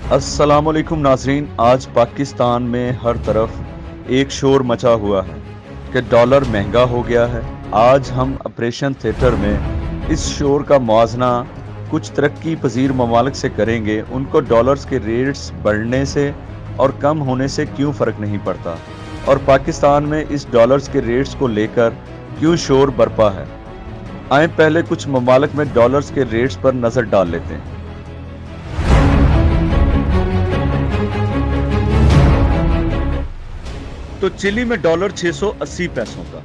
अस्सलाम वालेकुम नाजरीन। आज पाकिस्तान में हर तरफ एक शोर मचा हुआ है कि डॉलर महंगा हो गया है। आज हम ऑपरेशन थिएटर में इस शोर का मुआवजा कुछ तरक्की पजीर ममालिक से करेंगे। उनको डॉलर्स के रेट्स बढ़ने से और कम होने से क्यों फ़र्क नहीं पड़ता, और पाकिस्तान में इस डॉलर्स के रेट्स को लेकर क्यों शोर बरपा है। आए पहले कुछ ममालिक में डॉलर्स के रेट्स पर नज़र डाल लेते हैं। तो चिली में डॉलर 680 पैसों का,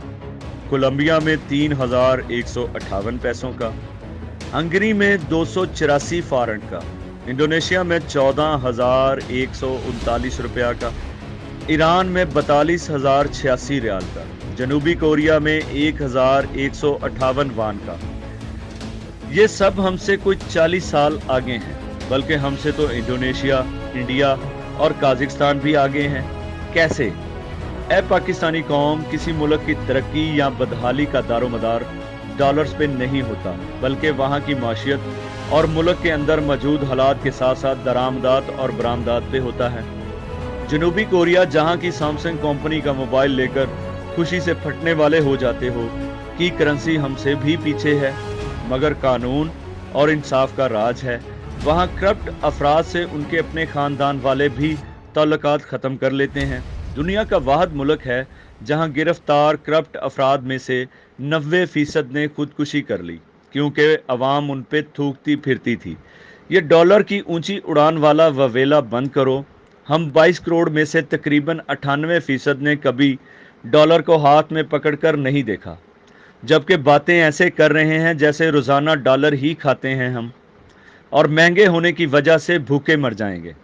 कोलंबिया में 3158 पैसों का, हंगरी में 284 फारंट का, इंडोनेशिया में 14,139 रुपया का, ईरान में 42,086 रियाल का, जनूबी कोरिया में 1,158 वान का। ये सब हमसे कोई 40 साल आगे हैं, बल्कि हमसे तो इंडोनेशिया, इंडिया और काजाकिस्तान भी आगे हैं। कैसे? ए पाकिस्तानी कौम, किसी मुल्क की तरक्की या बदहाली का दारोमदार डॉलर्स पे नहीं होता, बल्कि वहाँ की माशियत और मुल्क के अंदर मौजूद हालात के साथ साथ दरामदात और बरामदात पे होता है। जनूबी कोरिया, जहाँ की सैमसंग कंपनी का मोबाइल लेकर खुशी से फटने वाले हो जाते हो, की करेंसी हमसे भी पीछे है, मगर कानून और इंसाफ का राज है। वहाँ करप्ट अफराद से उनके अपने खानदान वाले भी ताल्लुकात ख़त्म कर लेते हैं। दुनिया का वाहिद मुल्क है जहां गिरफ्तार करप्ट अफराद में से 90% ने खुदकुशी कर ली, क्योंकि अवाम उन पे थूकती फिरती थी। ये डॉलर की ऊंची उड़ान वाला ववेला बंद करो। हम 22 करोड़ में से तकरीबन 98% ने कभी डॉलर को हाथ में पकड़कर नहीं देखा, जबकि बातें ऐसे कर रहे हैं जैसे रोज़ाना डॉलर ही खाते हैं हम, और महंगे होने की वजह से भूखे मर जाएंगे।